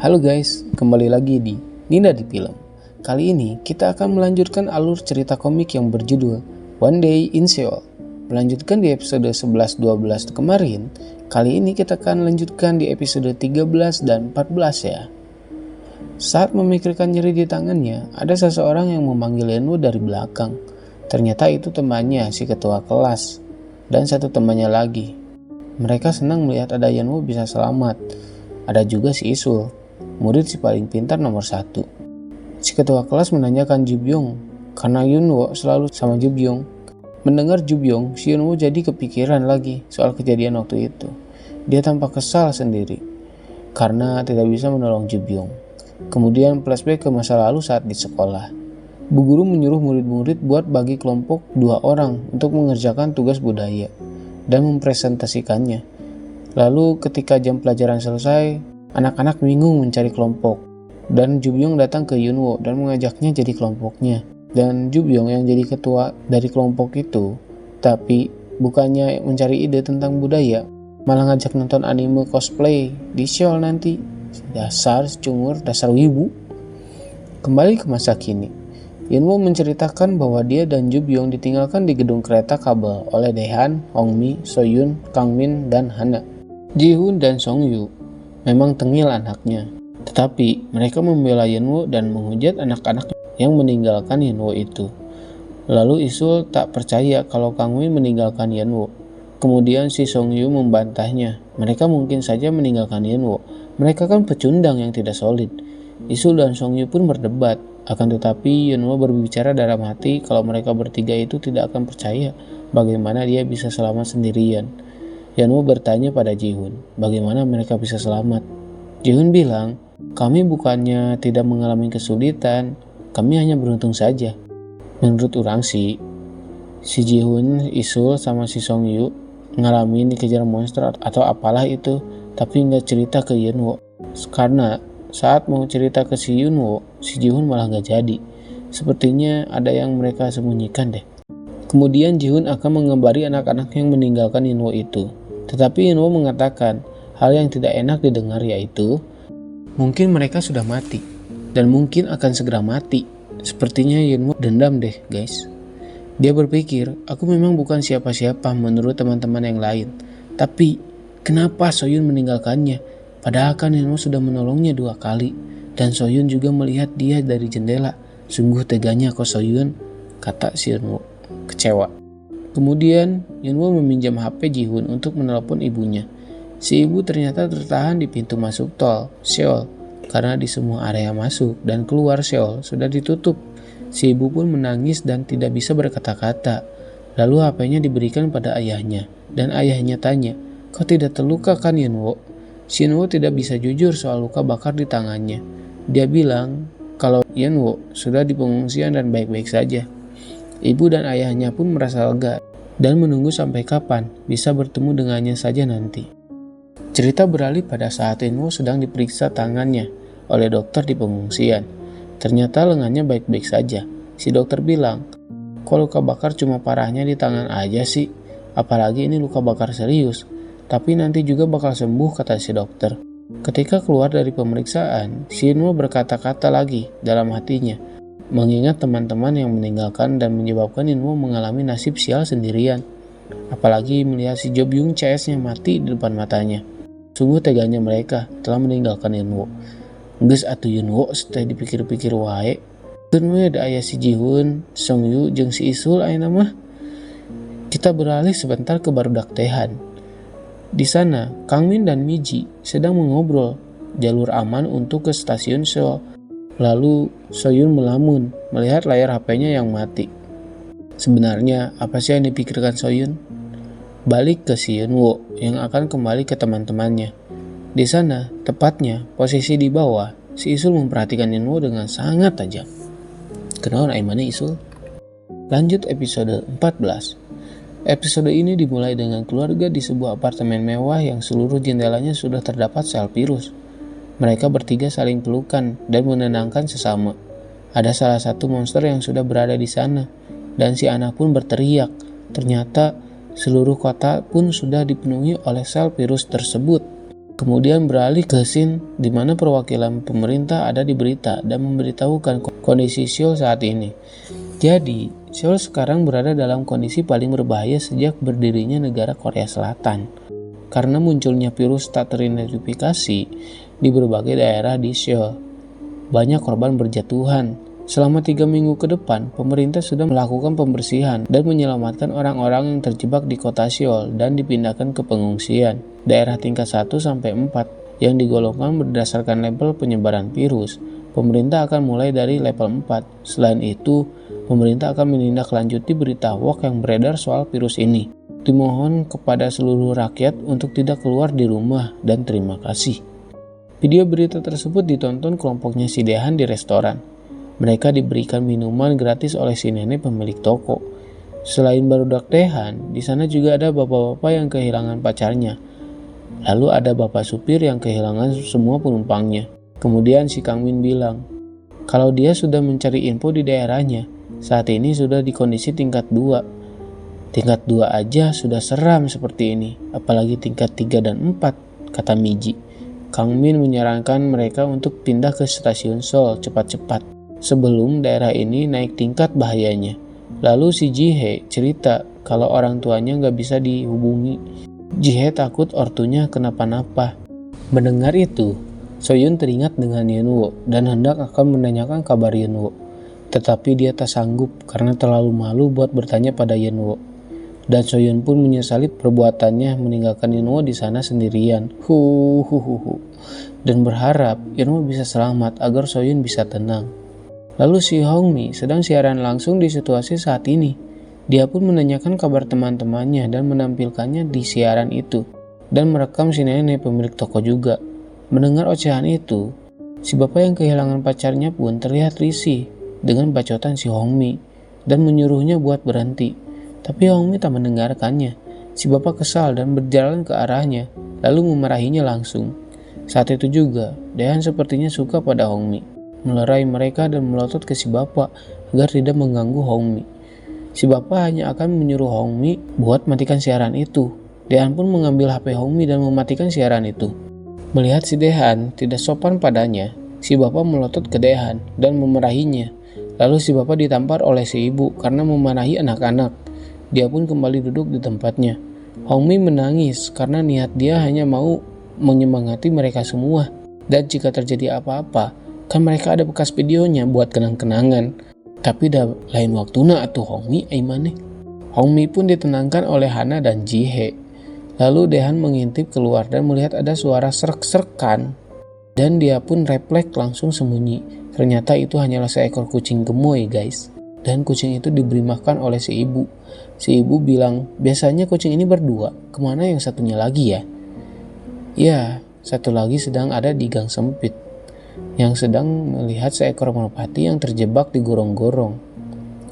Halo guys, kembali lagi di Nina di Film. Kali ini kita akan melanjutkan alur cerita komik yang berjudul One Day in Seoul. Melanjutkan di episode 11-12 kemarin, kali ini kita akan lanjutkan di episode 13 dan 14 ya. Saat memikirkan nyeri di tangannya, ada seseorang yang memanggil Yenwoo dari belakang. Ternyata itu temannya, si ketua kelas, dan satu temannya lagi. Mereka senang melihat ada Yenwoo bisa selamat. Ada juga si Isul, murid si paling pintar nomor 1. Si ketua kelas menanyakan Jubyong, karena Yenwoo selalu sama Jubyong. Mendengar Jubyong, si Yenwoo jadi kepikiran lagi soal kejadian waktu itu. Dia tampak kesal sendiri, karena tidak bisa menolong Jubyong. Kemudian flashback ke masa lalu saat di sekolah. Bu guru menyuruh murid-murid buat bagi kelompok 2 orang untuk mengerjakan tugas budaya dan mempresentasikannya. Lalu ketika jam pelajaran selesai, anak-anak bingung mencari kelompok, dan Jubyong datang ke Yenwoo dan mengajaknya jadi kelompoknya. Dan Jubyong yang jadi ketua dari kelompok itu, tapi bukannya mencari ide tentang budaya, malah ngajak nonton anime cosplay di Seoul nanti. Dasar cungur, dasar wibu. Kembali ke masa kini, Yenwoo menceritakan bahwa dia dan Jubyong ditinggalkan di gedung kereta kabel oleh Daehan, Hongmi, Soyun, Kangmin, dan Hana. Jihoon dan Songyu memang tengil anaknya, tetapi mereka membela Yenwoo dan menghujat anak-anak yang meninggalkan Yenwoo itu. Lalu Isul tak percaya kalau Kangmin meninggalkan Yenwoo. Kemudian si Songyu membantahnya, mereka mungkin saja meninggalkan Yenwoo. Mereka kan pecundang yang tidak solid. Isul dan Songyu pun berdebat, akan tetapi Yenwoo berbicara dalam hati kalau mereka bertiga itu tidak akan percaya bagaimana dia bisa selamat sendirian. Yenwoo bertanya pada Jihoon, bagaimana mereka bisa selamat. Jihoon bilang, kami bukannya tidak mengalami kesulitan, kami hanya beruntung saja. Menurut orang si Jihoon, Isul, sama si Songyu ngalamin dikejar monster atau apalah itu, tapi nggak cerita ke Yenwoo. Karena saat mau cerita ke si Yenwoo, si Jihoon malah nggak jadi. Sepertinya ada yang mereka sembunyikan deh. Kemudian Jihoon akan mengembari anak-anak yang meninggalkan Yenwoo itu. Tetapi Yenwoo mengatakan hal yang tidak enak didengar, yaitu mungkin mereka sudah mati dan mungkin akan segera mati. Sepertinya Yenwoo dendam deh guys. Dia berpikir, aku memang bukan siapa-siapa menurut teman-teman yang lain. Tapi kenapa Soyun meninggalkannya? Padahal kan Yenwoo sudah menolongnya 2 kali. Dan Soyun juga melihat dia dari jendela. Sungguh teganya kok Soyun, kata si Yenwoo kecewa. Kemudian Yenwoo meminjam HP Jihoon untuk menelepon ibunya. Si ibu ternyata tertahan di pintu masuk tol Seoul karena di semua area masuk dan keluar Seoul sudah ditutup. Si ibu pun menangis dan tidak bisa berkata-kata. Lalu HP-nya diberikan pada ayahnya dan ayahnya tanya, kau tidak terluka kan Yenwoo? Si Yenwoo tidak bisa jujur soal luka bakar di tangannya. Dia bilang kalau Yenwoo sudah di pengungsian dan baik-baik saja. Ibu dan ayahnya pun merasa lega dan menunggu sampai kapan bisa bertemu dengannya saja nanti. Cerita beralih pada saat Yenwoo sedang diperiksa tangannya oleh dokter di pengungsian. Ternyata lengannya baik-baik saja. Si dokter bilang, kok luka bakar cuma parahnya di tangan aja sih? Apalagi ini luka bakar serius. Tapi nanti juga bakal sembuh, kata si dokter. Ketika keluar dari pemeriksaan, si Yenwoo berkata-kata lagi dalam hatinya, mengingat teman-teman yang meninggalkan dan menyebabkan Yenwoo mengalami nasib sial sendirian. Apalagi melihat si Jubyong CS-nya mati di depan matanya. Sungguh teganya mereka telah meninggalkan Yenwoo. Geus atuh Yenwoo setelah dipikir-pikir wae. Keun we da aya si Jihoon, Songyu jeung si Isul ayeuna mah. Kita beralih sebentar ke barudak Daehan. Di sana, Kangmin dan Miji sedang mengobrol jalur aman untuk ke stasiun Seoul. Lalu Soyun melamun melihat layar HP-nya yang mati. Sebenarnya apa sih yang dipikirkan Soyun? Balik ke si Yenwoo yang akan kembali ke teman-temannya. Di sana, tepatnya posisi di bawah, si Isul memperhatikan Yenwoo dengan sangat tajam. Kenaon ai mana Isul? Lanjut episode 14. Episode ini dimulai dengan keluarga di sebuah apartemen mewah yang seluruh jendelanya sudah terdapat sel virus. Mereka bertiga saling pelukan dan menenangkan sesama. Ada salah satu monster yang sudah berada di sana, dan si anak pun berteriak. Ternyata seluruh kota pun sudah dipenuhi oleh sel virus tersebut. Kemudian beralih ke scene di mana perwakilan pemerintah ada di berita dan memberitahukan kondisi Seoul saat ini. Jadi, Seoul sekarang berada dalam kondisi paling berbahaya sejak berdirinya negara Korea Selatan. Karena munculnya virus tak teridentifikasi di berbagai daerah di Seoul. Banyak korban berjatuhan. Selama 3 minggu ke depan, pemerintah sudah melakukan pembersihan dan menyelamatkan orang-orang yang terjebak di kota Seoul dan dipindahkan ke pengungsian. Daerah tingkat 1-4 yang digolongkan berdasarkan level penyebaran virus. Pemerintah akan mulai dari level 4. Selain itu, pemerintah akan menindaklanjuti berita hoax yang beredar soal virus ini. Dimohon kepada seluruh rakyat untuk tidak keluar di rumah dan terima kasih. Video berita tersebut ditonton kelompoknya si Daehan di restoran. Mereka diberikan minuman gratis oleh si nenek pemilik toko. Selain barudak Daehan, di sana juga ada bapak-bapak yang kehilangan pacarnya. Lalu ada bapak supir yang kehilangan semua penumpangnya. Kemudian si Kang Min bilang, kalau dia sudah mencari info di daerahnya, saat ini sudah di kondisi tingkat 2. Tingkat 2 aja sudah seram seperti ini, apalagi tingkat 3 dan 4, kata Miji. Kang Min menyarankan mereka untuk pindah ke stasiun Seoul cepat-cepat sebelum daerah ini naik tingkat bahayanya. Lalu si Ji-hye cerita kalau orang tuanya gak bisa dihubungi. Ji-hye takut ortunya kenapa-napa. Mendengar itu, So-yun teringat dengan Yeon-woo dan hendak akan menanyakan kabar Yeon-woo. Tetapi dia tak sanggup karena terlalu malu buat bertanya pada Yeon-woo. Dan So-yun pun menyesali perbuatannya meninggalkan Yeon-woo di sana sendirian. Dan berharap Yeon-woo bisa selamat agar So-yun bisa tenang. Lalu si Hong-mi sedang siaran langsung di situasi saat ini. Dia pun menanyakan kabar teman-temannya dan menampilkannya di siaran itu. Dan merekam si nenek pemilik toko juga. Mendengar ocehan itu, si bapak yang kehilangan pacarnya pun terlihat risih dengan bacotan si Hong-mi dan menyuruhnya buat berhenti. Tapi Hong-mi tak mendengarkannya. Si bapak kesal dan berjalan ke arahnya, lalu memarahinya langsung. Saat itu juga, Daehan sepertinya suka pada Hong-mi. Melerai mereka dan melotot ke si bapak agar tidak mengganggu Hong-mi. Si bapak hanya akan menyuruh Hong-mi buat matikan siaran itu. Daehan pun mengambil HP Hong-mi dan mematikan siaran itu. Melihat si Daehan tidak sopan padanya, si bapak melotot ke Daehan dan memarahinya. Lalu si bapak ditampar oleh si ibu karena memarahi anak-anak. Dia pun kembali duduk di tempatnya. Hong-mi menangis karena niat dia hanya mau menyemangati mereka semua. Dan jika terjadi apa-apa, kan mereka ada bekas videonya buat kenang-kenangan. Tapi dah lain waktuna atuh Hong-mi aimane. Hong-mi pun ditenangkan oleh Hana dan Ji-hye. Lalu Daehan mengintip keluar dan melihat ada suara serk-serkan. Dan dia pun refleks langsung sembunyi. Ternyata itu hanyalah seekor kucing gemoy guys. Dan kucing itu diberi makan oleh si ibu. Si ibu bilang, biasanya kucing ini berdua, kemana yang satunya lagi ya? Ya, satu lagi sedang ada di gang sempit. Yang sedang melihat seekor merpati yang terjebak di gorong-gorong.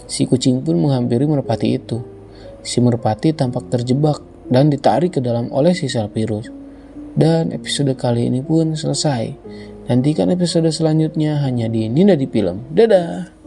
Si kucing pun menghampiri merpati itu. Si merpati tampak terjebak dan ditarik ke dalam oleh si sel virus. Dan episode kali ini pun selesai. Nantikan episode selanjutnya hanya di Ninda di Film. Dadah!